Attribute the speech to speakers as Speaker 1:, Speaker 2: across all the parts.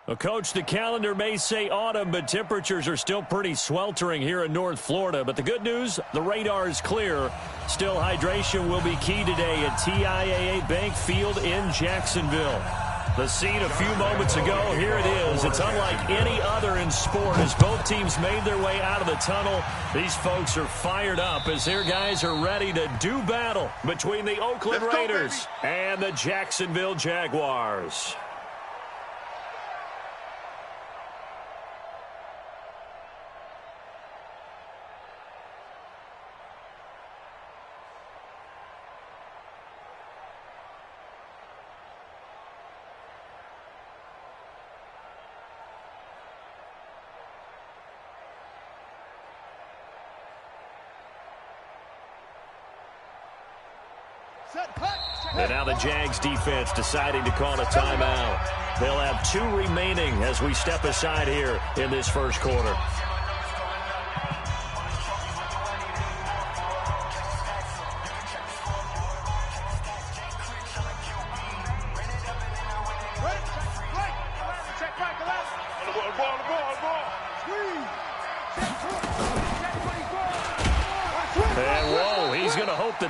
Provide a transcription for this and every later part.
Speaker 1: Well, Coach, the calendar may say autumn, but temperatures are still pretty sweltering here in North Florida. But the good news, the radar is clear. Still, hydration will be key today at TIAA Bank Field in Jacksonville. The scene a few moments ago, here it is. It's unlike any other in sport as both teams made their way out of the tunnel. These folks are fired up as their guys are ready to do battle between the Oakland Raiders and the Jacksonville Jaguars. And now the Jags defense deciding to call a timeout. They'll have 2 remaining as we step aside here in this first quarter.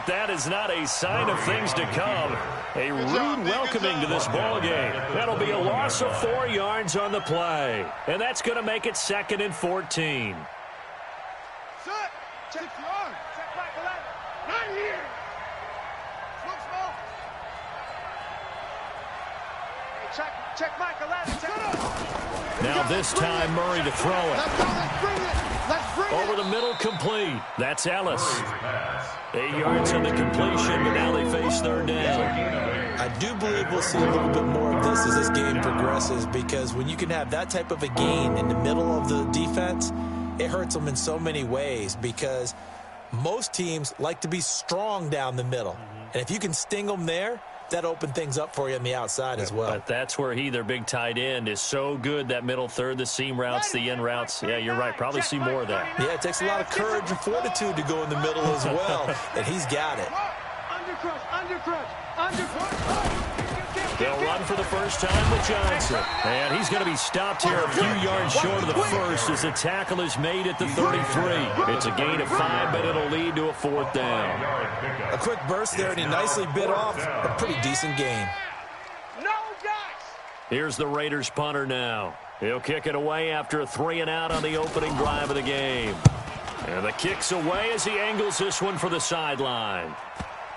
Speaker 1: That is not a sign of things to come. A rude welcoming to this ball game. That'll be a loss of 4 yards on the play. And that's going to make it 2nd and 14.
Speaker 2: Set. Check your check back 11. Right here. Look small. Hey, check Mike 11. Check up.
Speaker 1: Now this time Murray to throw it.
Speaker 2: Let's bring it. Let's bring it.
Speaker 1: Over the middle, complete. That's Ellis. 8 yards on the completion, but now they face 3rd down.
Speaker 3: I do believe we'll see a little bit more of this as this game progresses, because when you can have that type of a gain in the middle of the defense, it hurts them in so many ways, because most teams like to be strong down the middle. And if you can sting them there, that opened things up for you on the outside as well.
Speaker 1: But that's where their big tight end, is so good, that middle third, the seam routes, the in routes. Yeah, you're right. Probably see more of that.
Speaker 3: Yeah, it takes a lot of courage and fortitude to go in the middle as well, and he's got it.
Speaker 1: They'll run for the first time with Johnson. And he's going to be stopped here a few yards short of the first as the tackle is made at the 33. It's a gain of 5, but it'll lead to a 4th down.
Speaker 3: A quick burst there, and he nicely bit off a pretty decent gain.
Speaker 1: Here's the Raiders punter now. He'll kick it away after a 3-and-out on the opening drive of the game. And the kick's away as he angles this one for the sideline.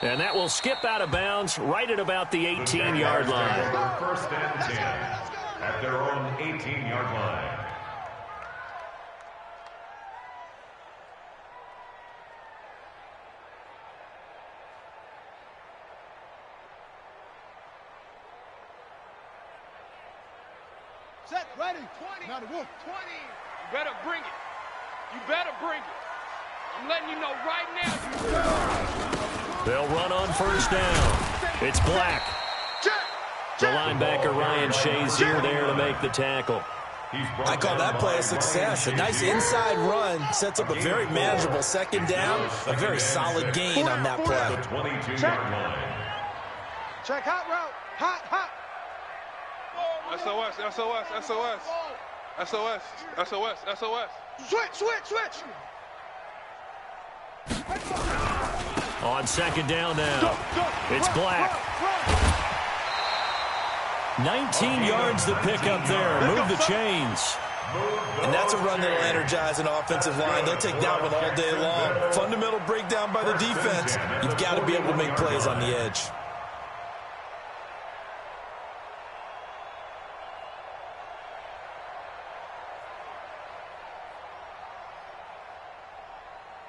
Speaker 1: And that will skip out of bounds right at about the 18-yard line.
Speaker 4: First and 10 at their own 18-yard line.
Speaker 2: Set, ready. 20. Now the wolf. 20. You better bring it. You better bring it. I'm letting you know right now.
Speaker 1: They'll run on first down. It's Black. The linebacker Ryan Shazier there to make the tackle.
Speaker 3: I call that play a success. A nice inside run sets up a very manageable 2nd down. A very solid gain on that play.
Speaker 2: Check hot route. Hot.
Speaker 5: SOS, SOS, SOS. SOS, SOS, SOS.
Speaker 2: Switch.
Speaker 1: On 2nd down now, it's Black. 19 yards to pick up there. Move the chains.
Speaker 3: And that's a run that'll energize an offensive line. They'll take that one all day long. Fundamental breakdown by the defense. You've got to be able to make plays on the edge.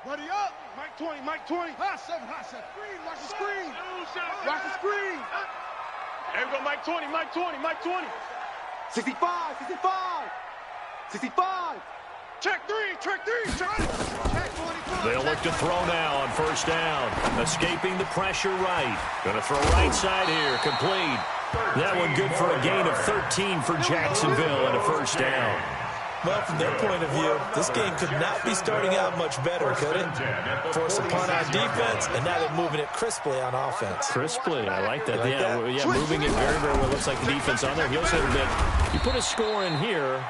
Speaker 2: Ready up. Mike 20. Hot 7. Screen. Watch the screen. Watch the screen.
Speaker 5: There we go, Mike 20.
Speaker 2: 65. Check 3.
Speaker 1: They'll look to throw now on first down. Escaping the pressure right. Going to throw right side here. Complete. That one good for a gain of 13 for Jacksonville and a first down.
Speaker 3: Well, from their point of view, this game could not be starting out much better, could it? Force a punt on defense, and now they're moving it crisply on offense.
Speaker 1: Crisply, I like that.
Speaker 3: Like
Speaker 1: yeah, moving it very, very well. Looks like the defense on their heels a little bit. You put a score in here,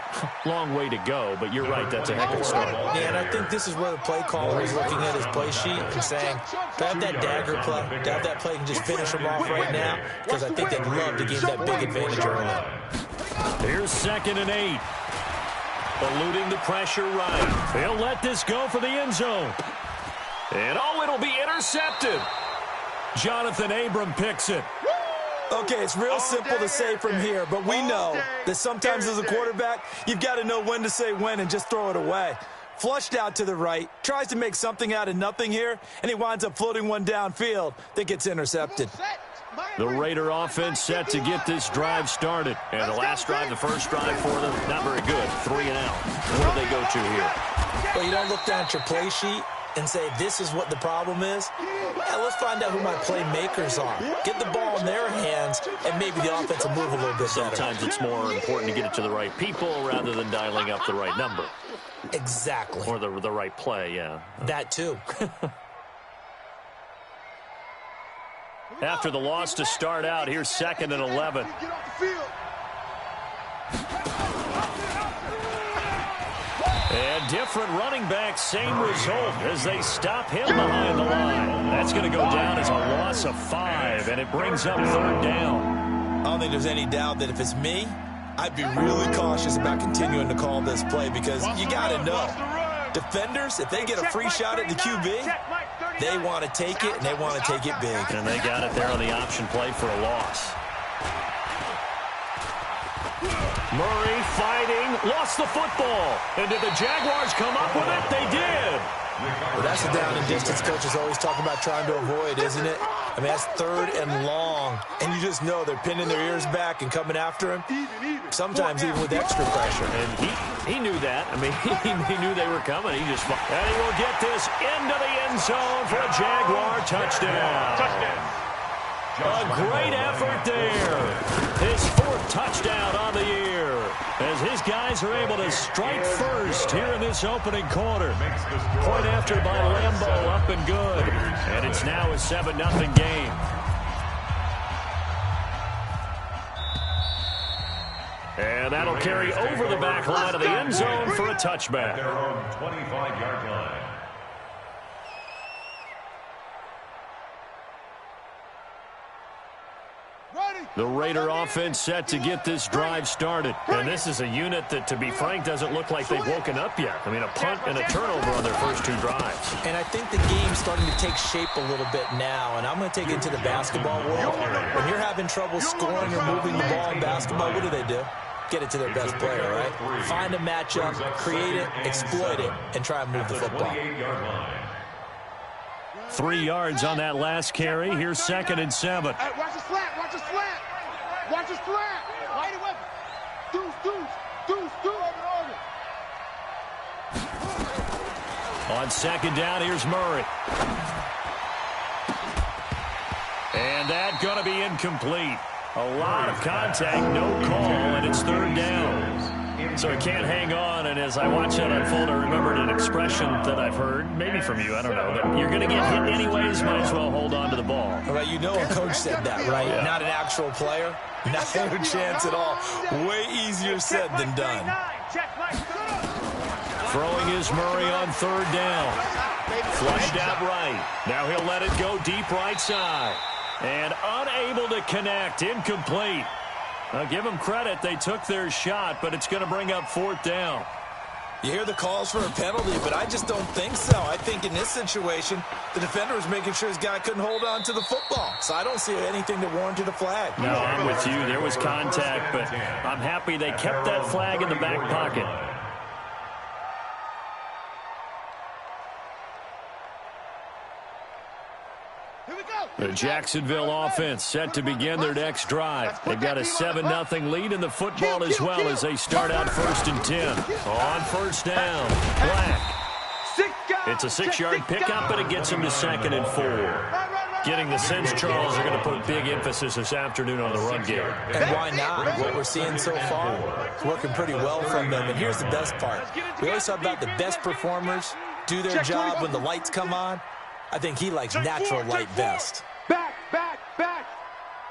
Speaker 1: long way to go, but you're right, that's a heck of a start.
Speaker 3: Yeah, and I think this is where the play caller is looking at his play sheet and saying, do I have that dagger play? Do I have that play and just finish them off right now? Because I think they'd love to gain that big advantage early.
Speaker 1: Here's 2nd and 8. Eluding the pressure right. They'll let this go for the end zone. And it'll be intercepted. Jonathan Abram picks it.
Speaker 6: Okay, it's real simple to say from here, but we know that sometimes as a quarterback, you've got to know when to say when and just throw it away. Flushed out to the right, tries to make something out of nothing here, and he winds up floating one downfield that gets intercepted.
Speaker 1: The Raider offense set to get this drive started. And the last drive, the first drive for them, not very good. 3 and out. Where do they go to here?
Speaker 3: Well, you don't look down at your play sheet and say, this is what the problem is. Yeah, let's find out who my playmakers are. Get the ball in their hands, and maybe the offense will move a little bit better.
Speaker 1: Sometimes it's more important to get it to the right people rather than dialing up the right number.
Speaker 3: Exactly.
Speaker 1: Or the right play, yeah.
Speaker 3: That too.
Speaker 1: After the loss to start out, here's 2nd and 11. And different running back, same result as they stop him behind the line. That's going to go down as a loss of 5, and it brings up 3rd down.
Speaker 3: I don't think there's any doubt that if it's me, I'd be really cautious about continuing to call this play because you got to know. Defenders, if they get a free shot at the QB, they want to take it, and they want to take it big.
Speaker 1: And they got it there on the option play for a loss. Murray fighting, lost the football. And did the Jaguars come up with it? They did.
Speaker 3: Well, that's the down and distance coaches always talk about trying to avoid, isn't it? I mean, that's 3rd and long, and you just know they're pinning their ears back and coming after him, sometimes even with extra pressure.
Speaker 1: And he knew that. I mean, he knew they were coming. And he will get this into the end zone for a Jaguar touchdown. A great effort there. His 4th touchdown on the year as his guys are able to strike first here in this opening quarter. Point after by Lambeau, up and good. And it's now a 7-0 game. And that'll carry over the back line of the end zone for a touchback.
Speaker 4: Their own 25-yard line.
Speaker 1: The Raider offense set to get this drive started. And this is a unit that, to be frank, doesn't look like they've woken up yet. I mean, a punt and a turnover on their first 2 drives.
Speaker 3: And I think the game's starting to take shape a little bit now. And I'm going to take it to the basketball world. When you're having trouble scoring or moving the ball in basketball, what do? Get it to their best player, right? Find a matchup, create it, exploit it, and try and move the football.
Speaker 1: 3 yards on that last carry. Here's 2nd and 7.
Speaker 2: Hey, watch the slant. Watch the slant. Watch the slant. Light it up. Deuce.
Speaker 1: On 2nd down, here's Murray. And that's going to be incomplete. A lot of contact, no call, and it's 3rd down. So he can't hang on, and as I watch that unfold, I remembered an expression that I've heard, maybe from you, I don't know, that you're going to get hit anyways, might as well hold on to the ball.
Speaker 3: Right, you know a coach said that, right? Yeah. Not an actual player. Not a chance at all. Way easier said than done.
Speaker 1: Throwing is Murray on 3rd down. Flushed out right. Now he'll let it go deep right side. And unable to connect, incomplete. I'll give them credit. They took their shot, but it's going to bring up 4th down.
Speaker 3: You hear the calls for a penalty, but I just don't think so. I think in this situation, the defender was making sure his guy couldn't hold on to the football. So I don't see anything that warranted a flag.
Speaker 1: No, I'm with you. There was contact, but I'm happy they kept that flag in the back pocket. The Jacksonville offense set to begin their next drive. They've got a 7-0 lead in the football as well as they start out 1st and 10. On 1st down, Black. It's a 6-yard pickup, but it gets him to 2nd and 4. Getting the sense, Charles, they're going to put big emphasis this afternoon on the run game.
Speaker 3: And why not? What we're seeing so far is working pretty well from them. And here's the best part. We always talk about the best performers do their job when the lights come on. I think he likes natural light best.
Speaker 2: Back.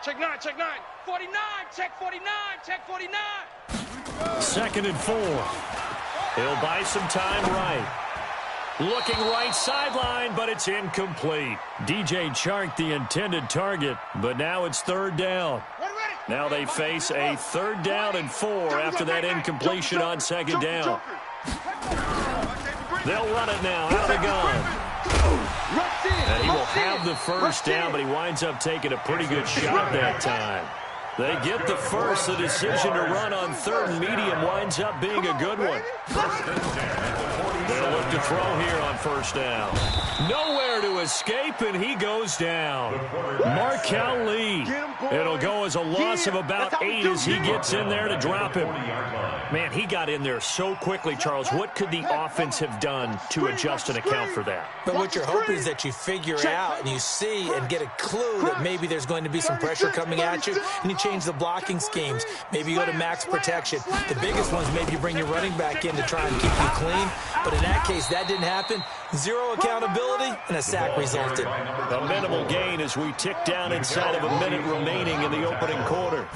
Speaker 2: Check 9. 49, check 49, check 49.
Speaker 1: 2nd and 4. He'll buy some time right. Looking right sideline, but it's incomplete. DJ Chark, the intended target, but now it's 3rd down. Now they face a 3rd down and 4 after that incompletion on 2nd down. They'll run it now out of the gun. And he will have the 1st down, but he winds up taking a pretty good shot that time. They get the first. The decision to run on 3rd and medium winds up being a good one. They'll look to throw here on 1st down. Nowhere to escape, and he goes down. Markel Lee. It'll go as a loss of about 8 as he gets in there to drop him. Man, he got in there so quickly, Charles. What could the offense have done to adjust and account for that?
Speaker 3: But what you're hoping is that you figure out and you see and get a clue that maybe there's going to be some pressure coming at you, and you change the blocking schemes. Maybe you go to max protection. The biggest ones, maybe you bring your running back in to try and keep you clean. But in that case, that didn't happen. 0 accountability, and a sack resulted.
Speaker 1: A minimal gain as we tick down inside of a minute remaining in the opening quarter.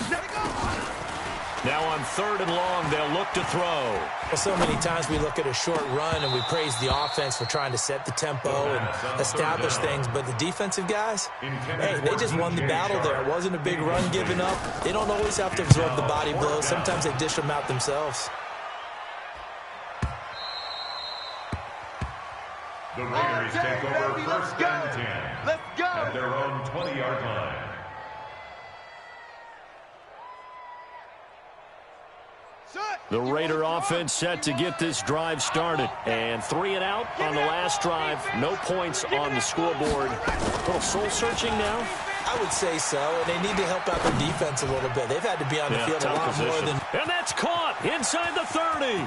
Speaker 1: Now on 3rd and long, they'll look to throw.
Speaker 3: Well, so many times we look at a short run and we praise the offense for trying to set the tempo and establish things. But the defensive guys, hey, they just won the battle there. It wasn't a big run given up. They don't always have to absorb the body blows. Sometimes they dish them out themselves.
Speaker 4: The Raiders take over 1st and 10.
Speaker 2: Let's go.
Speaker 4: At their own 20-yard line.
Speaker 1: The Raider offense set to get this drive started. And 3 and out on the last drive. No points on the scoreboard. A little soul-searching now?
Speaker 3: I would say so, and they need to help out their defense a little bit. They've had to be on the field a lot more than...
Speaker 1: And that's caught inside the 30.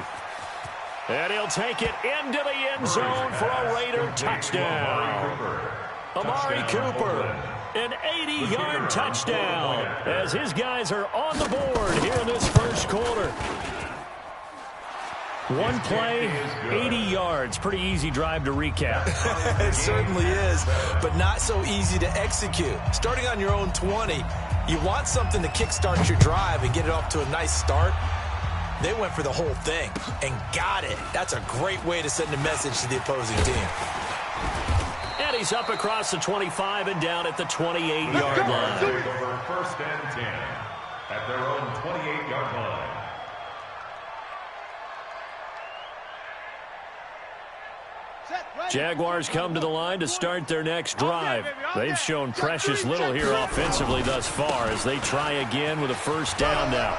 Speaker 1: And he'll take it into the end zone for a Raider touchdown. Amari Cooper, an 80-yard touchdown as his guys are on the board here in this first quarter. One play, 80 yards. Pretty easy drive to recap.
Speaker 3: It certainly is, but not so easy to execute. Starting on your own 20, you want something to kickstart your drive and get it off to a nice start. They went for the whole thing and got it. That's a great way to send a message to the opposing team.
Speaker 1: And he's up across the 25 and down at the 28-yard line.
Speaker 4: Over 1st and 10 at their own 28-yard line.
Speaker 1: Jaguars come to the line to start their next drive. They've shown precious little here offensively thus far as they try again with a 1st down now.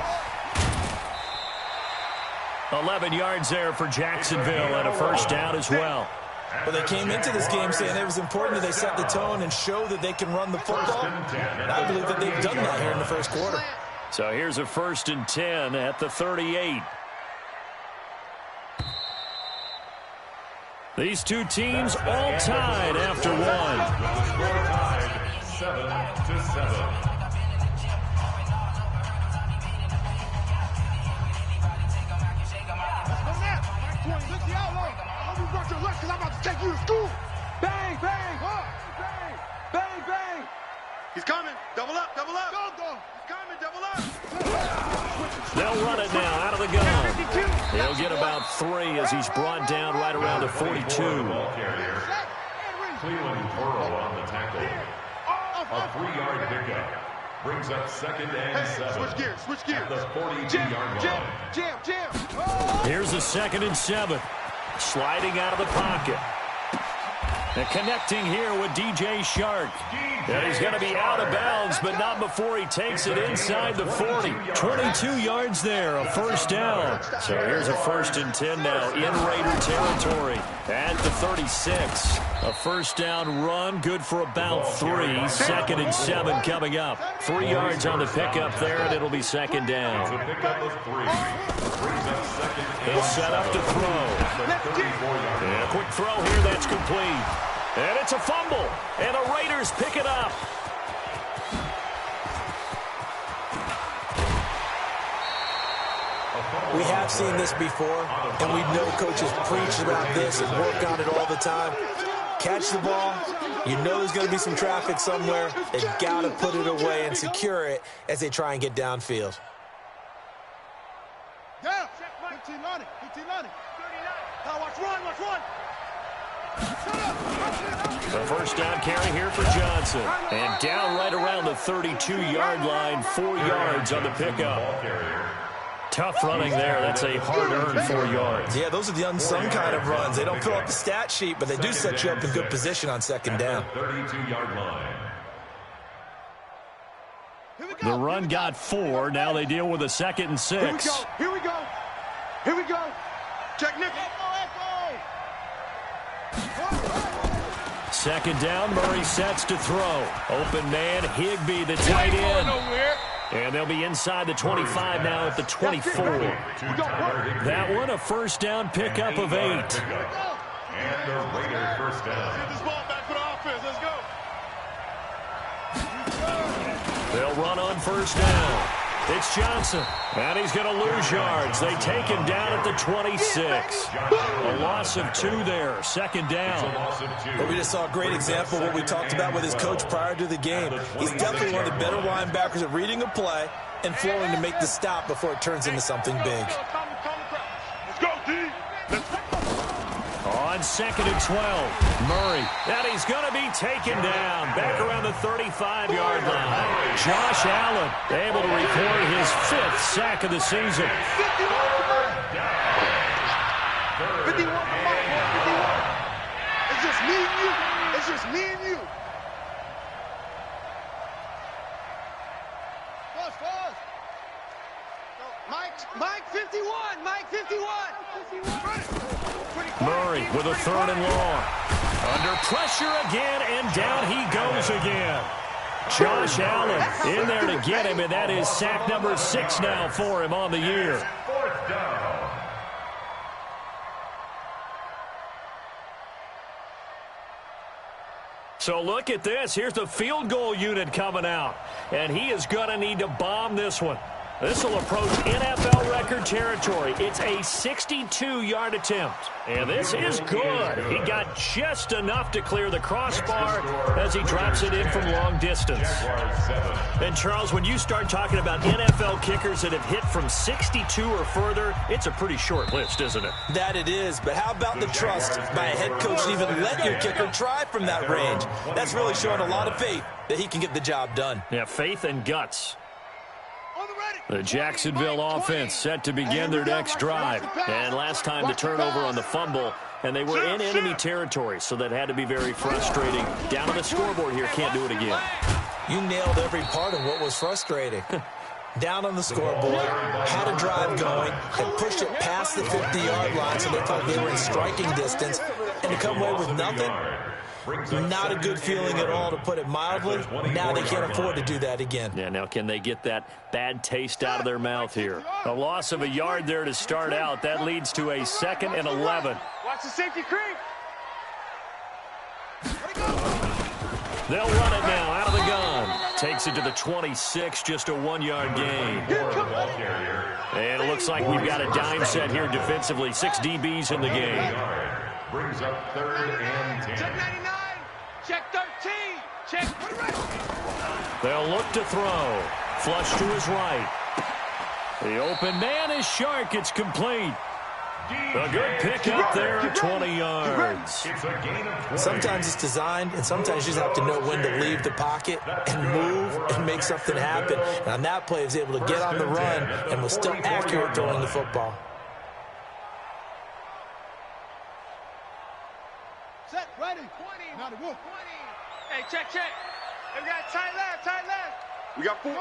Speaker 1: 11 yards there for Jacksonville and a 1st down as well.
Speaker 3: Well, they came into this game saying it was important that they set the tone and show that they can run the football. And I believe that they've done that here in the first quarter.
Speaker 1: So here's a 1st and 10 at the 38. These two teams all tied after one.
Speaker 4: 7-7.
Speaker 2: Take you to school. Bang, bang, bang, bang, bang. He's coming. Double up, double up. Go, go. He's coming, double up.
Speaker 1: They'll run it now out of the gun. He'll get about 3 as he's brought down right around the 42.
Speaker 4: Cleveland Pearl on the tackle. A 3-yard pickup. Brings up 2nd and 7.
Speaker 2: Switch gears.
Speaker 4: At the 42-yard line.
Speaker 2: Jam.
Speaker 1: Here's a 2nd and 7. Sliding out of the pocket. And connecting here with DJ Chark. And he's going to be out of bounds, but not before he takes it inside the 40. 22 yards there, a 1st down. So here's a 1st and 10 now in Raider territory at the 36. A 1st down run, good for about 3. 2nd and 7 coming up. 3 yards on the pickup there, and it'll be 2nd down. He'll set up to throw. And a quick throw here, that's complete. And it's a fumble. And the Raiders pick it up.
Speaker 3: We have seen this before, and we know coaches preach about this and work on it all the time. Catch the ball. You know there's going to be some traffic somewhere. They've got to put it away and secure it as they try and get downfield.
Speaker 2: Yeah, 15 Lonnie, 15 Lonnie. Now watch run.
Speaker 1: The first down carry here for Johnson. And down right around the 32-yard line, 4 yards on the pickup. Tough running there. That's a hard-earned 4 yards.
Speaker 3: Yeah, those are the unsung kind of runs. They don't fill up the stat sheet, but they do set you up in good position on second down.
Speaker 4: 32-yard line.
Speaker 1: The run got 4. Now they deal with a 2nd and 6.
Speaker 2: Here we go. Check Nick.
Speaker 1: Second down, Murray sets to throw. Open man, Higbee, the tight end. And they'll be inside the 25 now at the 24. That one, a first down pickup of 8.
Speaker 4: And the Raiders first down.
Speaker 2: Get this ball back for the offense. Let's go.
Speaker 1: They'll run on first down. It's Johnson. And he's going to lose yards. They take him down at the 26. A loss of 2 there. Second down.
Speaker 3: But we just saw a great example of what we talked about with his coach prior to the game. He's definitely one of the better linebackers at reading a play and flowing to make the stop before it turns into something big.
Speaker 2: Let's go, D.
Speaker 1: On 2nd and 12, Murray. And he's going to be taken down back around the 35-yard line. Josh Allen able to record his 5th sack of the season.
Speaker 2: 51 for Mike. 51. It's just me and you. It's just me and you. Fast. Mike 51. Mike 51.
Speaker 1: Murray with a 3rd and long. Under pressure again, and down he goes again. Josh Allen in there to get him, and that is sack number 6 now for him on the year.
Speaker 4: 4th down.
Speaker 1: So look at this. Here's the field goal unit coming out, and he is going to need to bomb this one. This will approach NFL record territory. It's a 62-yard attempt. And this is good. He got just enough to clear the crossbar as he drops it in from long distance. And, Charles, when you start talking about NFL kickers that have hit from 62 or further, it's a pretty short list, isn't it?
Speaker 3: That it is, but how about the trust by a head coach to even let your kicker try from that range? That's really showing a lot of faith that he can get the job done.
Speaker 1: Yeah, faith and guts. The Jacksonville offense set to begin their next drive. And last time the turnover on the fumble, and they were in enemy territory, so that had to be very frustrating. Down on the scoreboard here, can't do it again.
Speaker 3: You nailed every part of what was frustrating. Down on the scoreboard, had a drive going, had pushed it past the 50-yard line so they thought they were in striking distance, and to come away with nothing, not a good feeling at all, to put it mildly. Now they can't afford to do that again.
Speaker 1: Yeah, now can they get that bad taste out of their mouth here? A loss of a yard there to start out. That leads to a 2nd and 11.
Speaker 2: Watch the safety creep.
Speaker 1: They'll run it now out of the gun. Takes it to the 26, just a 1-yard gain. And it looks like we've got a dime set here defensively. 6 DBs in the game.
Speaker 4: Brings up 3rd and 10.
Speaker 2: Check 99. Check 13. Check.
Speaker 1: They'll look to throw. Flush to his right. The open man is Shark. It's complete. A good pick up there at 20 yards.
Speaker 4: It's a gain of 20.
Speaker 3: Sometimes it's designed, and sometimes you just have to know when to leave the pocket and move and make something happen. And on that play, he was able to get on the run and was still accurate throwing the football.
Speaker 2: Set, ready. 20. Now the wolf. 20. Hey, check. We got tight left. We got 4.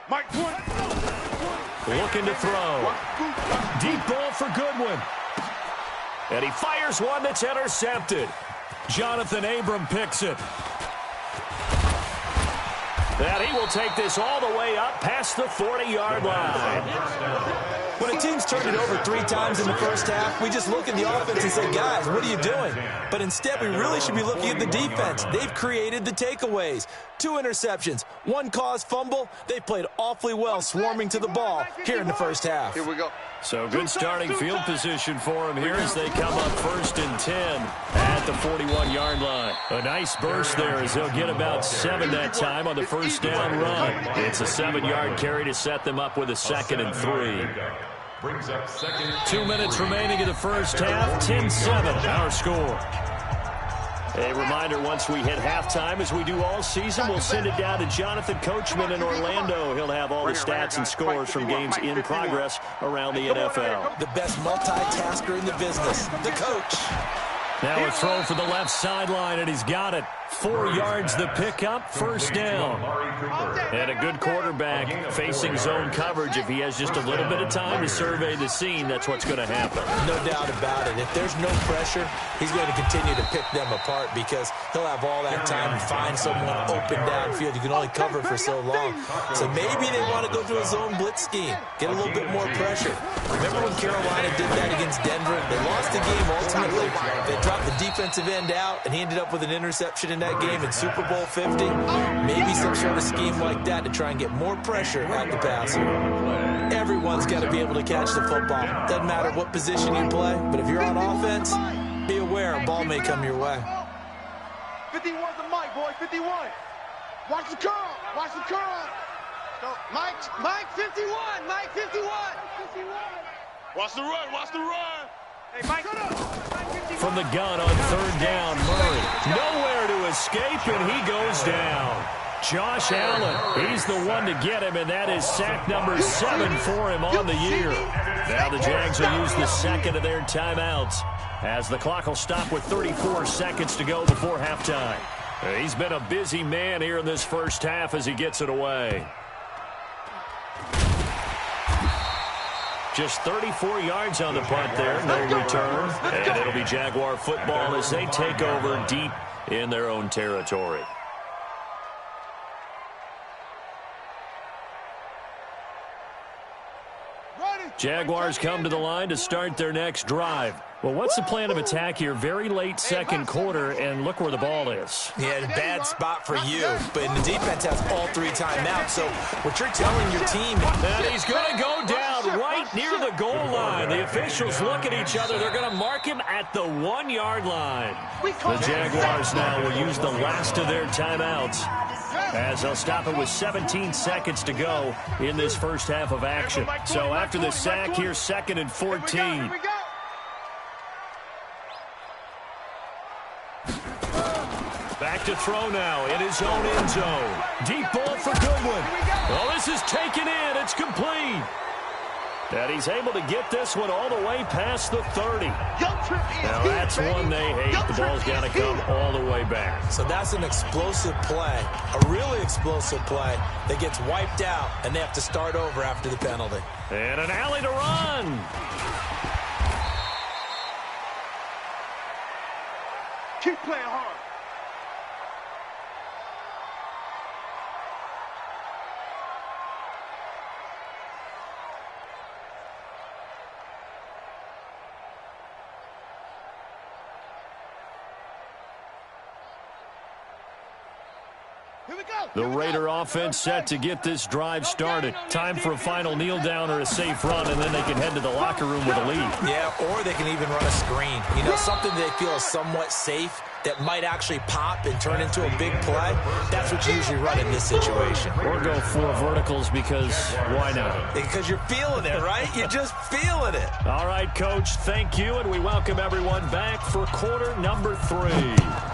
Speaker 2: Mike, 1.
Speaker 1: Looking to throw. Deep ball for Goodwin. And he fires one that's intercepted. Jonathan Abram picks it. And he will take this all the way up past the 40-yard line.
Speaker 6: When a team's turned it over 3 times in the first half, we just look at the offense and say, guys, what are you doing? But instead, we really should be looking at the defense. They've created the takeaways. 2 interceptions, 1 caused fumble. They played awfully well swarming to the ball here in the first half.
Speaker 2: Here we go.
Speaker 1: So good starting field position for him here as they come up 1st and 10 at the 41-yard line. A nice burst there as they'll get about 7 that time on the first down run. It's a 7-yard carry to set them up with a 2nd and 3.
Speaker 4: Brings up 2nd.
Speaker 1: 2 minutes remaining in the first half. 10-7 our score. A reminder, once we hit halftime, as we do all season, we'll send it down to Jonathan Coachman in Orlando. He'll have all the stats and scores from games in progress around the NFL.
Speaker 6: The best multitasker in the business, the coach.
Speaker 1: Now a throw for the left sideline, and he's got it. 4 yards the pickup, first down. And a good quarterback facing zone coverage. If he has just a little bit of time to survey the scene, that's what's going to happen.
Speaker 6: No doubt about it. If there's no pressure, he's going to continue to pick them apart because he'll have all that time to find someone open downfield. You can only cover for so long. So maybe they want to go to a zone blitz scheme, get a little bit more pressure. Remember when Carolina did that against Denver? They lost the game ultimately. They dropped the defensive end out, and he ended up with an interception in that game in Super Bowl 50. Maybe some sort of scheme like that to try and get more pressure at the passer. Everyone's got to be able to catch the football. Doesn't matter what position you play, but if you're on offense, be aware a ball may come your way.
Speaker 2: 51's the mic, boy. 51. Watch the curl. Watch the curl. Mike 51. Mike 51. Watch the run. Watch the run. Hey, Mike.
Speaker 1: From the gun on 3rd down, Murray. Nowhere to escape, and he goes down. Josh Allen, he's the one to get him, and that is sack number 7 for him on the year. Now the Jags will use the 2nd of their timeouts as the clock will stop with 34 seconds to go before halftime. He's been a busy man here in this first half as he gets it away. Just 34 yards on the punt there, no return. And it'll be Jaguar football as they take over deep in their own territory. Jaguars come to the line to start their next drive. Well, what's the plan of attack here? Very late second quarter, and look where the ball is.
Speaker 6: Yeah, bad spot for you, but the defense has all 3 timeouts, so what you're telling your team...
Speaker 1: And he's going to go down right near the goal line. The officials look at each other. They're going to mark him at the 1-yard line. The Jaguars now will use the last of their timeouts as they'll stop it with 17 seconds to go in this first half of action. So after the sack, here's 2nd and 14. Back to throw now in his own end zone. Deep ball for Goodwin. Well, this is taken in. It's complete. And he's able to get this one all the way past the 30. Now that's one they hate. The ball's got to come all the way back.
Speaker 6: So that's an explosive play, a really explosive play that gets wiped out, and they have to start over after the penalty.
Speaker 1: And an alley to run.
Speaker 2: Keep playing hard.
Speaker 1: The Raider offense set to get this drive started. Time for a final kneel down or a safe run, and then they can head to the locker room with a lead.
Speaker 6: Yeah, or they can even run a screen. You know, something they feel is somewhat safe that might actually pop and turn into a big play. That's what you usually run in this situation.
Speaker 1: Or go 4 verticals because why not?
Speaker 6: Because you're feeling it, right? You're just feeling it.
Speaker 1: All right, Coach, thank you, and we welcome everyone back for quarter number 3.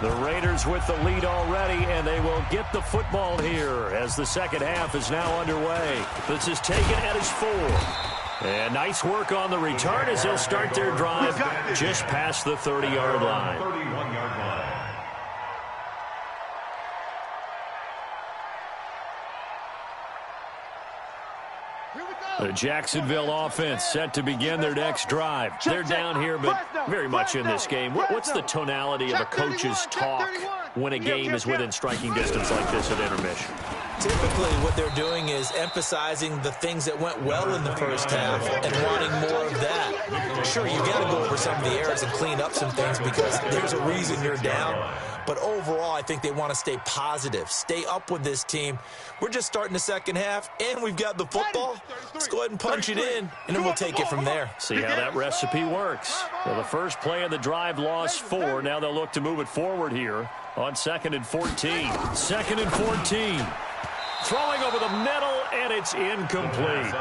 Speaker 1: The Raiders with the lead already, and they will get the football here as the second half is now underway. This is taken at his 4. And nice work on the return as they'll start their drive just past the 30-yard line.
Speaker 4: 31-yard line.
Speaker 1: The Jacksonville offense set to begin their next drive. They're down here, but very much in this game. What's the tonality of a coach's talk when a game is within striking distance like this at intermission?
Speaker 3: Typically, what they're doing is emphasizing the things that went well in the first half and wanting more of that. Sure, you got to go over some of the errors and clean up some things because there's a reason you're down. But overall, I think they want to stay positive, stay up with this team. We're just starting the second half, and we've got the football. Let's go ahead and punch it in, and then we'll take it from there.
Speaker 1: See how that recipe works. Well, the first play of the drive lost 4. Now they'll look to move it forward here on 2nd and 14. 2nd and 14. Throwing over the middle, and it's incomplete.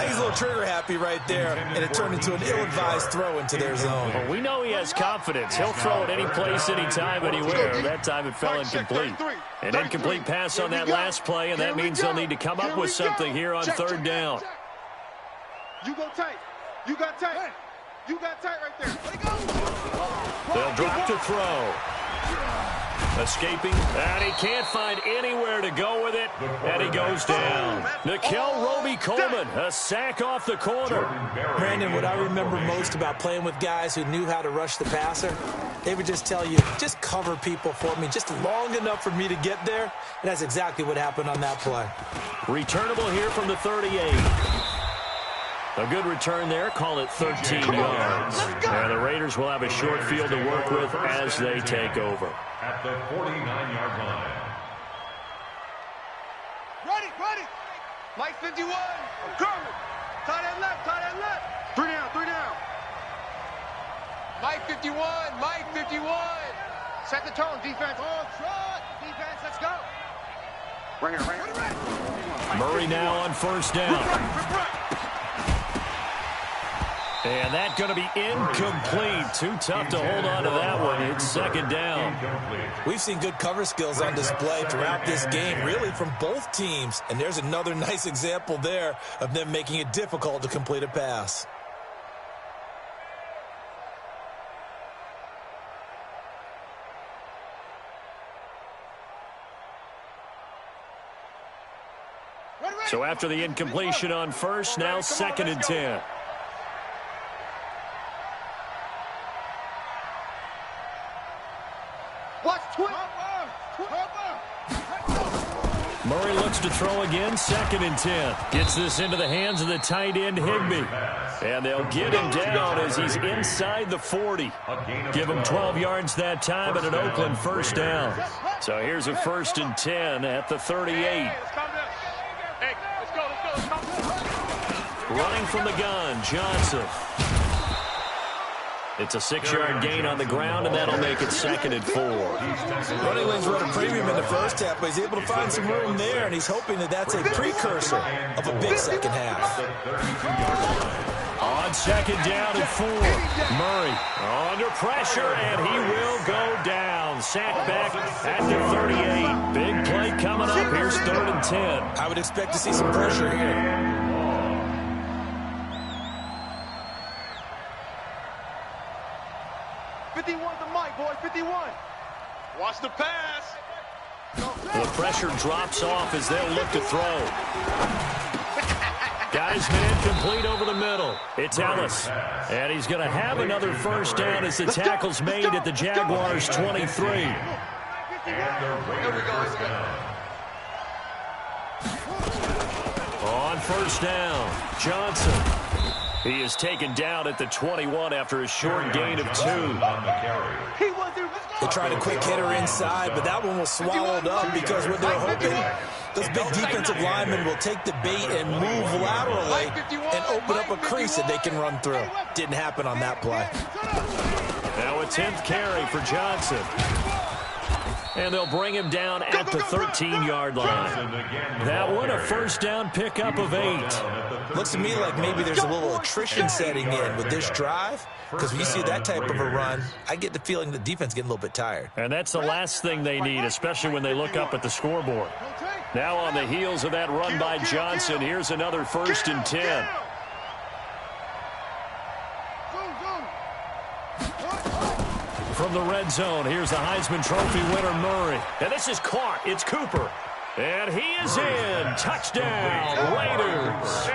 Speaker 3: He's a little trigger happy right there, and it turned into an ill-advised throw into their zone.
Speaker 1: Well, we know he has confidence. He'll throw it any place, anytime, anywhere. That time it fell incomplete. An incomplete pass on that last play, and that means they'll need to come up with something here on 3rd down.
Speaker 2: You go tight. You got tight. You got tight right there. Let it go.
Speaker 1: They'll drop to throw. Escaping, and he can't find anywhere to go with it, and he goes down. Nikel Roby-Coleman, a sack off the corner.
Speaker 3: Brandon, what I remember most about playing with guys who knew how to rush the passer, they would just tell you, just cover people for me, just long enough for me to get there, and that's exactly what happened on that play.
Speaker 1: Returnable here from the 38. A good return there. Call it 13 yards. And the Raiders will have a short field to work with as they take over.
Speaker 4: At the 49-yard line.
Speaker 2: Ready. Mike 51. I'm coming. Tight end left. 3 down. Mike 51. Set the tone, defense. On trot. Defense, let's go. Right here.
Speaker 1: Murray now on 1st down. And that's going to be incomplete. Too tough to hold on to that one. It's 2nd down.
Speaker 3: We've seen good cover skills on display throughout this game, really from both teams. And there's another nice example there of them making it difficult to complete a pass.
Speaker 1: So after the incompletion on 1st, now 2nd and 10. Murray looks to throw again, 2nd and 10. Gets this into the hands of the tight end, Higbee. And they'll get him down as he's inside the 40. Give him 12 yards that time and an Oakland 1st down. So here's a 1st and 10 at the 38. Running from the gun, Johnson. It's a 6-yard gain on the ground, and that'll make it 2nd and 4.
Speaker 3: Running lanes run a premium in the first half, but he's able to find some room there, and he's hoping that that's a precursor of a big second half.
Speaker 1: On 2nd down and 4. Murray under pressure, and he will go down. Sacked back at the 38. Big play coming up. Here's 3rd and 10.
Speaker 3: I would expect to see some pressure here.
Speaker 2: 51's the mic, boy. 51. Watch the pass.
Speaker 1: The pressure drops off as they'll look to throw. Guys, man, complete over the middle. It's Ellis. And he's going to have another 1st down as the tackle's made at the Jaguars' 23.
Speaker 4: And the Raiders 1st down.
Speaker 1: On 1st down, Johnson. He is taken down at the 21 after a short gain of 2.
Speaker 3: They tried a quick hitter inside, but that one was swallowed up because what they're hoping, those big defensive linemen will take the bait and move laterally and open up a crease that they can run through. Didn't happen on that play.
Speaker 1: Now a 10th carry for Johnson. And they'll bring him down at the 13-yard line. That one, a 1st down pickup of 8.
Speaker 3: Looks to me like maybe there's a little attrition setting in with this drive, because when you see that type of a run, I get the feeling the defense getting a little bit tired.
Speaker 1: And that's the last thing they need, especially when they look up at the scoreboard. Now on the heels of that run by Johnson, here's another 1st and 10. From the red zone, here's the Heisman Trophy winner, Murray. And this is caught. It's Cooper. And he is in. Touchdown, Raiders.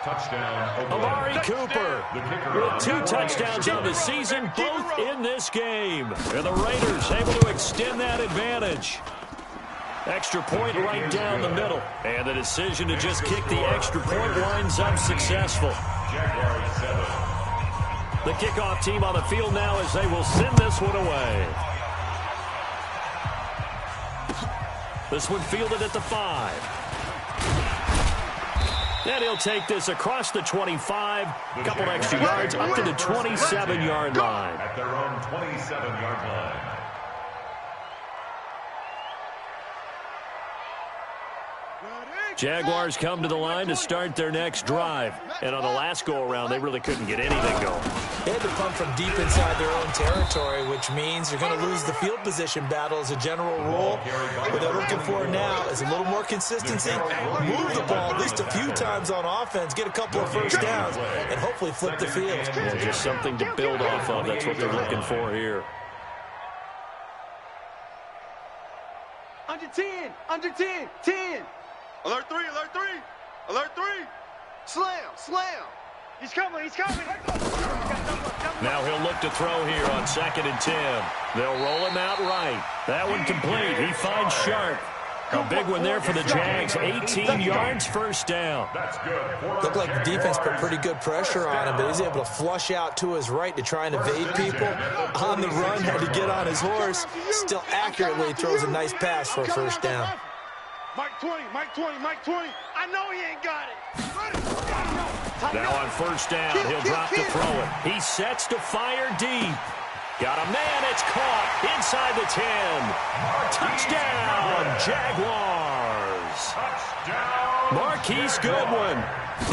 Speaker 4: Touchdown,
Speaker 1: Amari Cooper with 2 touchdowns on the season, both in this game. And the Raiders able to extend that advantage. Extra point right down the middle. And the decision to just kick the extra point winds up successful. The kickoff team on the field now as they will send this one away. This one fielded at the 5. And he'll take this across the 25. A couple extra yards up to the 27-yard line.
Speaker 4: At their own 27-yard line.
Speaker 1: Jaguars come to the line to start their next drive. And on the last go-around, they really couldn't get anything going.
Speaker 3: They had to punt from deep inside their own territory, which means you're going to lose the field position battle as a general rule. What they're looking for now is a little more consistency, move the ball at least a few times on offense, get a couple of first downs, and hopefully flip the field.
Speaker 1: Yeah, just something to build off of. That's what they're looking for here.
Speaker 2: Under 10, under 10, 10. Alert 3, alert 3, alert 3. Slam, slam. He's coming, he's coming.
Speaker 1: Now he'll look to throw here on 2nd and 10. They'll roll him out right. That one complete. He finds Sharp. A big one there for the Jags. 18 yards, first down.
Speaker 3: Looked like the defense put pretty good pressure on him, but he's able to flush out to his right to try and evade people. On the run, had to get on his horse. Still accurately throws a nice pass for a first down.
Speaker 2: Mike 20, Mike 20, Mike 20. I know he ain't got it.
Speaker 1: Now on first down, he'll drop to throw it. He sets to fire deep. Got a man, it's caught inside the 10. Touchdown, Jaguars. Marquise Goodwin,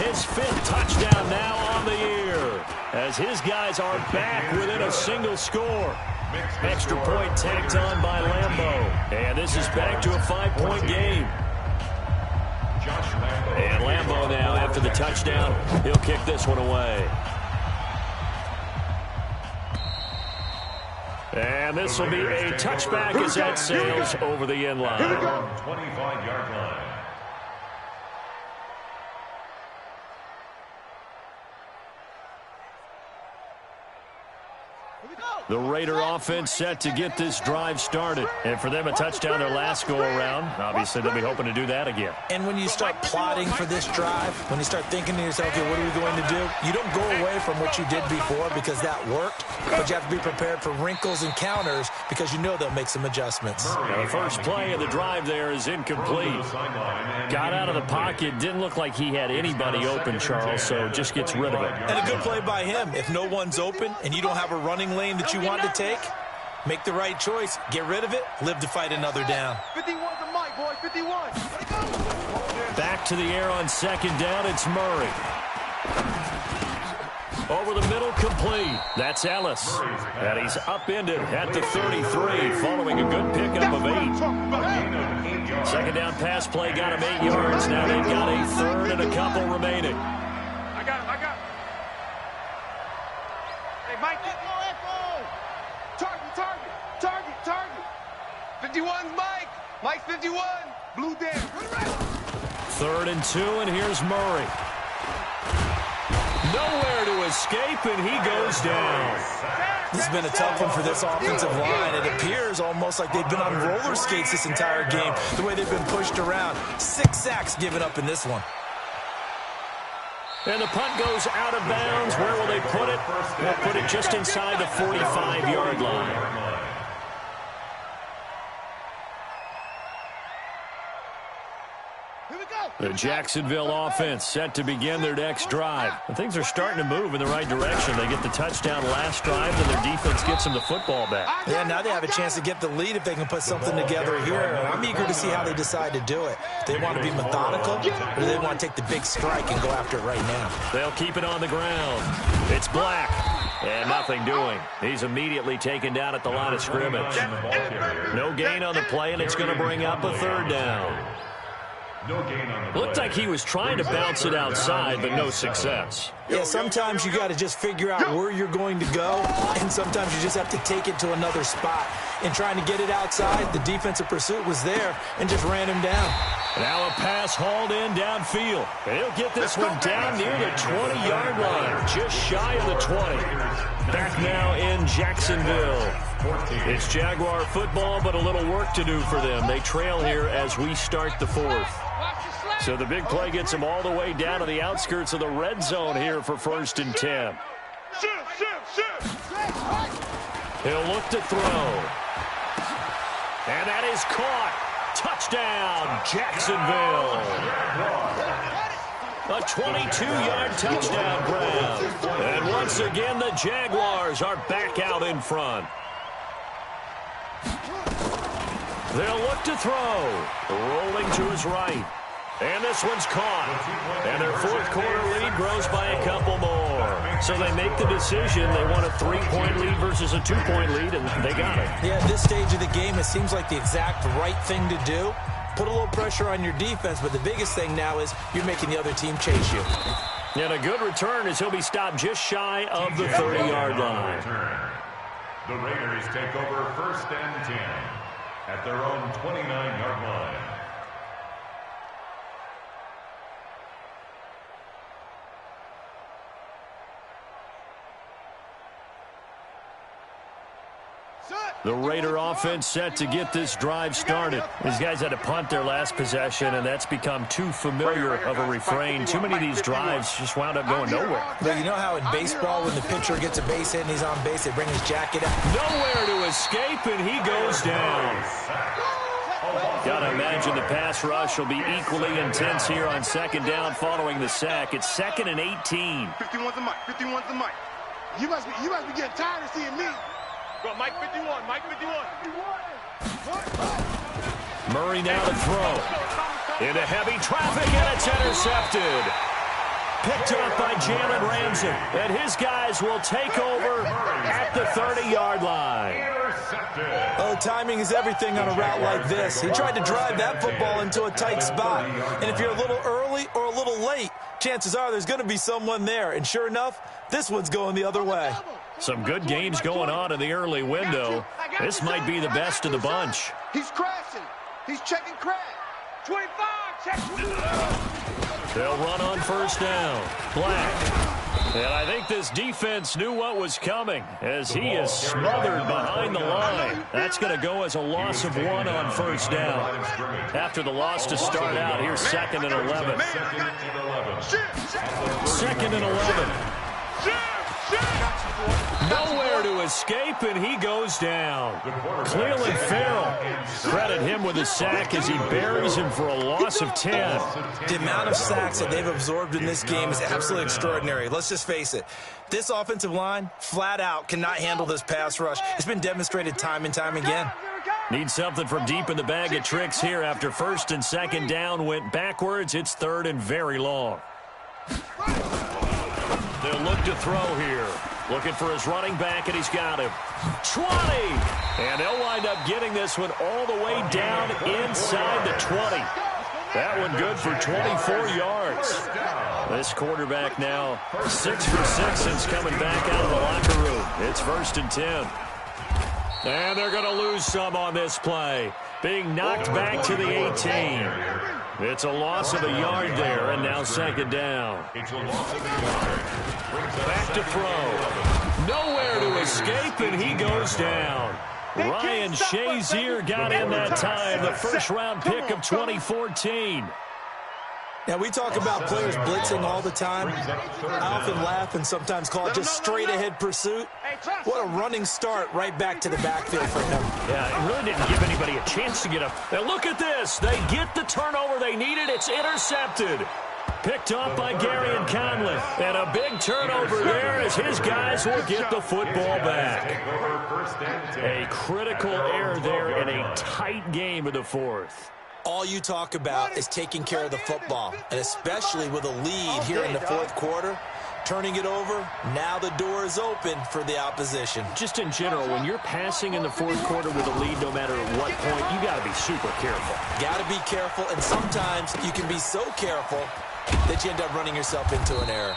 Speaker 1: his 5th touchdown now on the year, as his guys are back within a single score. Extra point tacked on by Lambo. And this is back to a 5-point game. And Lambo now, after the touchdown, he'll kick this one away. And this will be a touchback as that sails over the end line.
Speaker 4: 25-yard line.
Speaker 1: The Raider offense set to get this drive started. And for them, a touchdown their last go-around. Obviously, they'll be hoping to do that again.
Speaker 3: And when you start plotting for this drive, when you start thinking to yourself, okay, what are we going to do? You don't go away from what you did before because that worked, but you have to be prepared for wrinkles and counters because you know they'll make some adjustments.
Speaker 1: Now, the first play of the drive there is incomplete. Got out of the pocket, didn't look like he had anybody open, Charles, so just gets rid of it.
Speaker 3: And a good play by him. If no one's open and you don't have a running lane that you want to take, make the right choice, get rid of it, live to fight another down.
Speaker 2: 51 to Mike, boy, 51.
Speaker 1: Back to the air on 2nd down, it's Murray. Over the middle, complete. That's Ellis. And he's upended at the 33, following a good pickup of 8. 2nd down pass play got him 8 yards. Now they've got a 3rd and a couple remaining.
Speaker 2: I got him, I got him. Hey, Mike. Target, target, target, target. 51's Mike. Mike's 51. Blue down.
Speaker 1: 3rd and 2, and here's Murray. Nowhere to escape, and he goes down.
Speaker 3: This has been a tough one for this offensive line. It appears almost like they've been on roller skates this entire game, the way they've been pushed around. 6 sacks given up in this one.
Speaker 1: And the punt goes out of bounds. Where will they put it? They'll put it just inside the 45-yard line. The Jacksonville offense set to begin their next drive. And things are starting to move in the right direction. They get the touchdown last drive, and their defense gets them the football back.
Speaker 3: Yeah, now they have a chance to get the lead if they can put something together here. And I'm eager to see how they decide to do it. They want to be methodical, or do they want to take the big strike and go after it right now?
Speaker 1: They'll keep it on the ground. It's Black. And nothing doing. He's immediately taken down at the line of scrimmage. No gain on the play, and it's going to bring up a 3rd down.
Speaker 4: No gain on the
Speaker 1: Looked like he was trying to bounce it outside, but no success.
Speaker 6: Yeah, sometimes you got to just figure out where you're going to go, and sometimes you just have to take it to another spot. And trying to get it outside, the defensive pursuit was there and just ran him down.
Speaker 1: Now a pass hauled in downfield. And he'll get this one down near the 20-yard line, just shy of the 20. Back now in Jacksonville. It's Jaguar football, but a little work to do for them. They trail here as we start the fourth. So the big play gets them all the way down to the outskirts of the red zone here for 1st and 10. He'll look to throw. And that is caught. Touchdown, Jacksonville. A 22-yard touchdown, Brown. And once again, the Jaguars are back out in front. They'll look to throw. Rolling to his right. And this one's caught. And their fourth quarter lead grows by a couple more. So they make the decision. They want a 3-point lead versus a 2-point lead, and they got it.
Speaker 6: Yeah, at this stage of the game, it seems like the exact right thing to do. Put a little pressure on your defense, but the biggest thing now is you're making the other team chase you.
Speaker 1: And a good return as he'll be stopped just shy of the 30-yard line.
Speaker 4: The Raiders take over 1st and 10 at their own 29-yard line.
Speaker 1: The Raider offense set to get this drive started. These guys had to punt their last possession, and that's become too familiar of a refrain. Too many of these drives just wound up going nowhere.
Speaker 6: But you know how in baseball, when the pitcher gets a base hit and he's on base, they bring his jacket out?
Speaker 1: Nowhere to escape, and he goes down. Got to imagine the pass rush will be equally intense here on 2nd down following the sack. It's 2nd and 18.
Speaker 2: 51's the mic. 51's the mic. You must be getting tired of seeing me. Go, Mike 51, Mike 51.
Speaker 1: Murray now to throw. Into heavy traffic, and it's intercepted. Picked up by Jalen Ramsey. And his guys will take over at the 30-yard line.
Speaker 6: Oh, timing is everything on a route like this. He tried to drive that football into a tight spot. And if you're a little early or a little late, chances are there's going to be someone there. And sure enough, this one's going the other way.
Speaker 1: Some good games going on in the early window. This might be the best of the bunch.
Speaker 2: He's crashing. He's checking crash. 25, check 25.
Speaker 1: They'll run on 1st down. Black. And I think this defense knew what was coming as he is smothered behind the line. That's going to go as a loss of 1 on 1st down. After the loss to start out, here's 2nd and 11. 2nd and 11. Nowhere to escape, and he goes down. Cleveland Farrell, credit him with a sack as he buries him for a loss of 10.
Speaker 6: The amount of sacks that they've absorbed in this game is absolutely extraordinary. Let's just face it. This offensive line, flat out, cannot handle this pass rush. It's been demonstrated time and time again.
Speaker 1: Need something from deep in the bag of tricks here after 1st and 2nd down went backwards. It's 3rd and very long. They'll look to throw here. Looking for his running back, and he's got him. 20! And they'll wind up getting this one all the way down inside the 20. That one good for 24 yards. This quarterback now 6 for 6 since coming back out of the locker room. It's 1st and 10. And they're going to lose some on this play. Being knocked back to the 18. It's a loss of a yard there, and now 2nd down. Back to throw. Nowhere to escape, and he goes down. Ryan Shazier got in that time, the 1st-round pick of 2014.
Speaker 6: Now, we talk about players blitzing all the time. I often laugh and sometimes call it just straight-ahead pursuit. What a running start right back to the backfield for him.
Speaker 1: Yeah, it really didn't give anybody a chance to get up. Now, look at this. They get the turnover they needed. It's intercepted. Picked up by Gary and Conley. And a big turnover there as his guys will get the football back. A critical error there in a tight game of the 4th.
Speaker 6: All you talk about is taking care of the football, and especially with a lead here in the 4th quarter, turning it over, now the door is open for the opposition.
Speaker 1: Just in general, when you're passing in the 4th quarter with a lead, no matter at what point, you got to be super careful.
Speaker 6: Got to be careful, and sometimes you can be so careful that you end up running yourself into an error.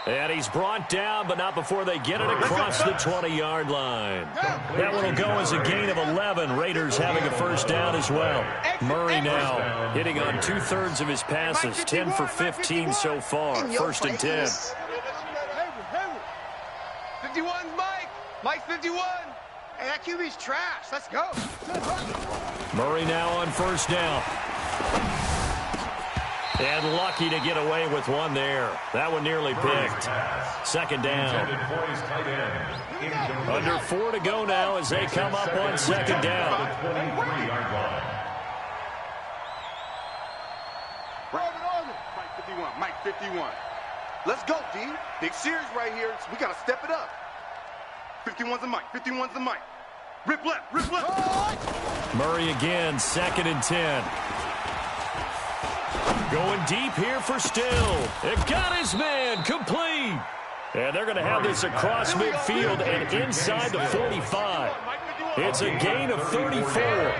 Speaker 1: And he's brought down, but not before they get it across the 20-yard line. That one will go as a gain of 11. Raiders having a first down as well. Murray now hitting on 2/3 of his passes, 10 for 15 so far. First and 10.
Speaker 2: 51's Mike. Mike's 51. Hey, that QB's trash. Let's go.
Speaker 1: Murray now on first down. And lucky to get away with one there. That one nearly picked. Second down. Under 4 to go now as they come up on second down.
Speaker 2: Mike 51. Mike 51. Let's go, D. Big series right here. We got to step it up. 51's the Mike. 51's the Mike. Rip left. Rip left.
Speaker 1: Murray again. Second and 10. Going deep here for Still. It got his man complete. And they're going to have this across midfield and inside the 45. It's a gain of 34.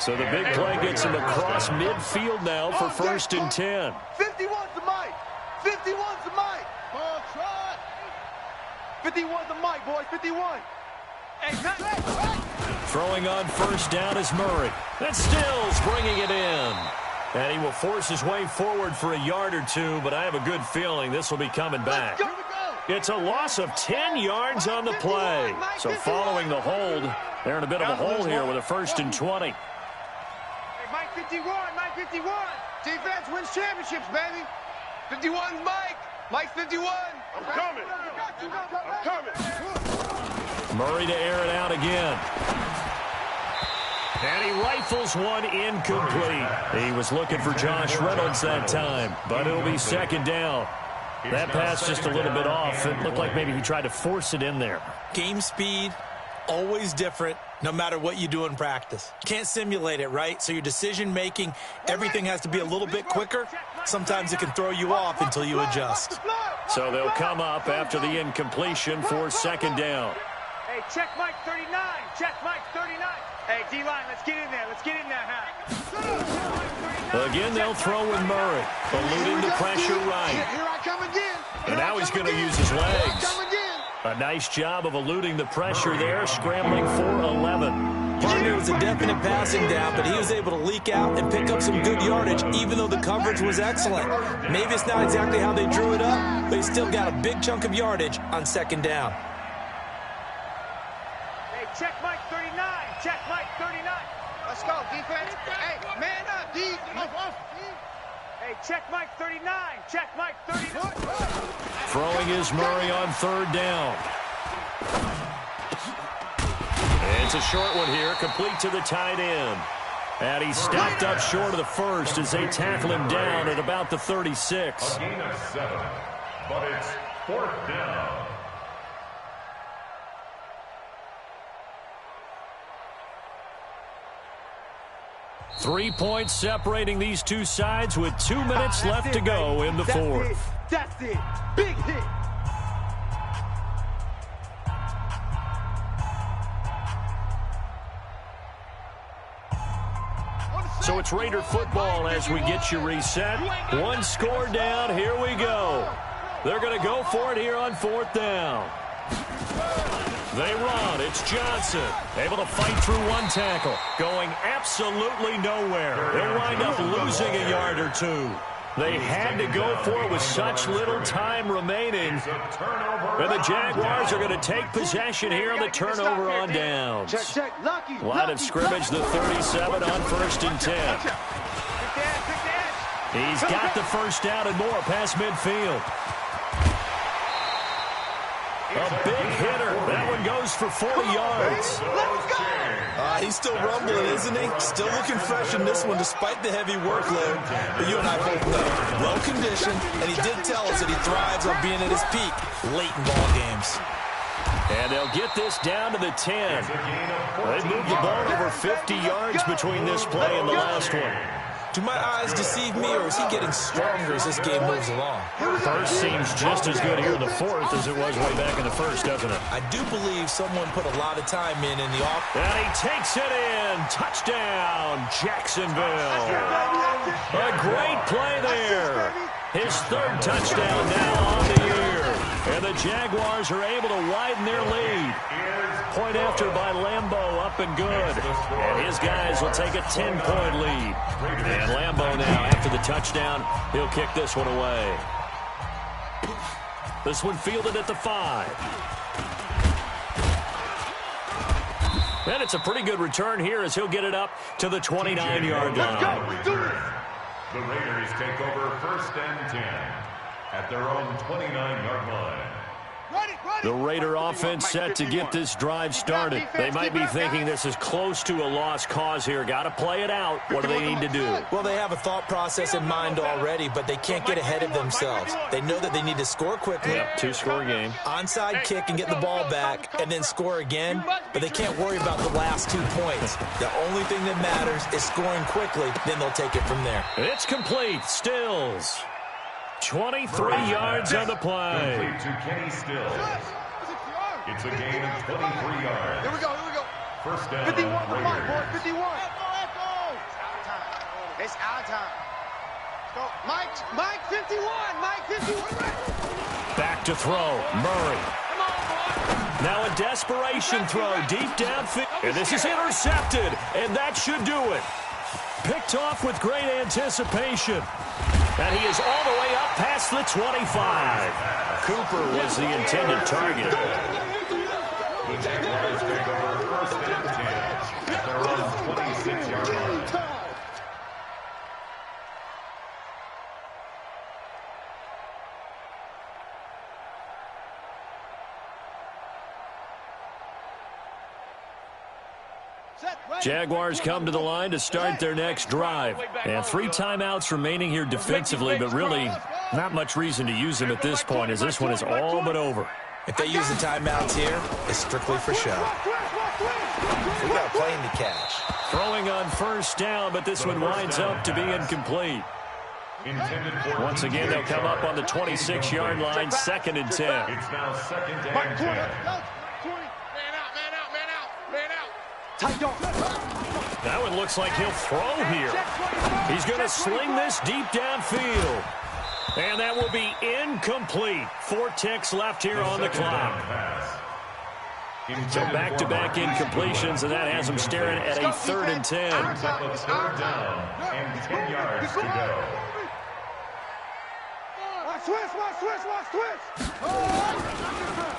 Speaker 1: So the big play gets him across midfield now for first and 10.
Speaker 2: 51's the Mike. 51's the Mike. 51's the Mike, boys. 51.
Speaker 1: Throwing on first down is Murray. That's Stills bringing it in. And he will force his way forward for a yard or two, but I have a good feeling this will be coming back. It's a loss of 10 yards on the play. So following the hold, they're in a bit of a hole here with a first and 20.
Speaker 2: Hey, Mike 51, Mike 51. Defense wins championships, baby. 51's Mike. Mike's 51. I'm coming. I'm coming.
Speaker 1: Murray to air it out again. And he rifles one incomplete. He was looking for Josh Reynolds that time, but it'll be second down. That pass just a little bit off. It looked like maybe he tried to force it in there.
Speaker 6: Game speed, always different, no matter what you do in practice. Can't simulate it, right? So your decision-making, everything has to be a little bit quicker. Sometimes it can throw you off until you adjust.
Speaker 1: So they'll come up after the incompletion for second down.
Speaker 2: Hey, check Mike 39. Check Mike 39. Hey, D-line, let's get in there. Let's get in there,
Speaker 1: Again, they'll throw with Murray, eluding the pressure right.
Speaker 2: Here I come again.
Speaker 1: And now he's going to use his legs. A nice job of eluding the pressure there, scrambling for 11.
Speaker 6: Partner was a definite passing down, but he was able to leak out and pick up some good yardage, even though the coverage was excellent. Maybe it's not exactly how they drew it up, but he still got a big chunk of yardage on second down.
Speaker 2: Hey, check Mike 39. Check Mike 39. Let's go, defense. Hey, man up, D. Hey, check Mike 39. Check Mike 39.
Speaker 1: Throwing is Murray on third down. It's a short one here, complete to the tight end. And he stepped up short of the first as they tackle him down at about the 36.
Speaker 4: A gain of 7, but it's fourth down.
Speaker 1: Three points separating these two sides with 2 minutes left to go in the fourth.
Speaker 2: That's it. Big hit.
Speaker 1: So it's Raider football as we get you reset. One score down. Here we go. They're going to go for it here on fourth down. They run. It's Johnson. Able to fight through one tackle. Going absolutely nowhere. They'll wind up losing a yard or two. They had to go for it with such little time remaining. And the Jaguars are going to take possession here on the turnover on downs. Line of scrimmage, the 37 on first and 10. He's got the first down and more past midfield. A big hitter. That one goes for 40 yards.
Speaker 6: He's still rumbling, isn't he? Still looking fresh in this one despite the heavy workload. But you and I both know, well-conditioned, and he did tell us that he thrives on being at his peak late in ball games.
Speaker 1: And they'll get this down to the 10. They've moved the ball over 50 yards between this play and the last one.
Speaker 6: Do my eyes deceive me, or is he getting stronger as this game moves along?
Speaker 1: First seems just as good here in the fourth as it was way back in the first, doesn't it?
Speaker 6: I do believe someone put a lot of time in the off.
Speaker 1: And he takes it in. Touchdown, Jacksonville. A great play there. His third touchdown now on the year. And the Jaguars are able to widen their lead. Point after by Lambeau, up and good. And his guys will take a 10-point lead. And Lambeau now, after the touchdown, he'll kick this one away. This one fielded at the 5. And it's a pretty good return here as he'll get it up to the 29-yard line.
Speaker 4: The Raiders take over 1st and 10 at their own 29-yard line.
Speaker 1: The Raider offense set to get this drive started. They might be thinking this is close to a lost cause here. Got to play it out. What do they need to do?
Speaker 6: Well, they have a thought process in mind already, but they can't get ahead of themselves. They know that they need to score quickly.
Speaker 1: Yep, 2-score game.
Speaker 6: Onside kick and get the ball back and then score again, but they can't worry about the last 2 points. The only thing that matters is scoring quickly, then they'll take it from there.
Speaker 1: It's complete. Stills. 23 yards on the play.
Speaker 4: Complete to Kenny Stills. It's a gain of 23 yards.
Speaker 2: Here we go.
Speaker 4: 1st down.
Speaker 2: 51 for Mike, boy.
Speaker 4: Raiders.
Speaker 2: 51. It's our time. Go. Mike 51. Mike 51.
Speaker 1: Back to throw. Murray. Now a desperation throw deep downfield. And this is intercepted. And that should do it. Picked off with great anticipation. And he is all the way up past the 25. Cooper was the intended target.
Speaker 4: The Jaguars take over 1st and 10 at their own 26-yard line.
Speaker 1: Jaguars come to the line to start their next drive. And 3 timeouts remaining here defensively, but really not much reason to use them at this point as this one is all but over.
Speaker 6: If they use the timeouts here, it's strictly for show. We got a plane to catch.
Speaker 1: Throwing on 1st down, but this one winds up to be incomplete. Once again, they'll come up on the 26-yard line, 2nd and 10.
Speaker 4: It's now 2nd and 10.
Speaker 1: That one looks like he'll throw here. He's going to sling this deep downfield. And that will be incomplete. 4 ticks left here on the clock. So back-to-back incompletions, and that has them staring at a 3rd and 10.
Speaker 4: Brings up a 3rd down and 10 yards to go.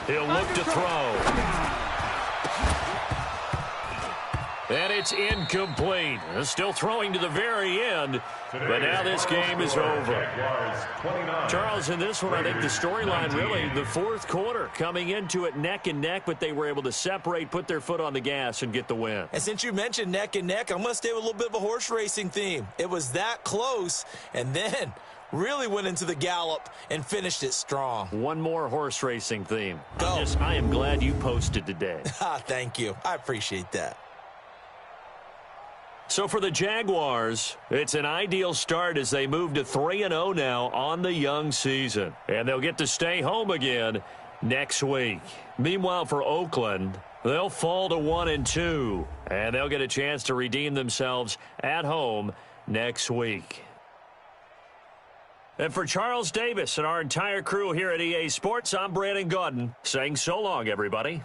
Speaker 1: He'll look to throw. And it's incomplete. Still throwing to the very end, but now this game is over. Charles, in this one, I think the storyline really, the 4th quarter, coming into it neck and neck, but they were able to separate, put their foot on the gas, and get the win.
Speaker 6: And since you mentioned neck and neck, I'm going to stay with a little bit of a horse racing theme. It was that close, and then really went into the gallop and finished it strong.
Speaker 1: One more horse racing theme.
Speaker 6: Go.
Speaker 1: I am glad you posted today.
Speaker 6: Thank you. I appreciate that.
Speaker 1: So for the Jaguars, it's an ideal start as they move to 3-0 now on the young season. And they'll get to stay home again next week. Meanwhile, for Oakland, they'll fall to 1-2. And they'll get a chance to redeem themselves at home next week. And for Charles Davis and our entire crew here at EA Sports, I'm Brandon Gaudin saying so long, everybody.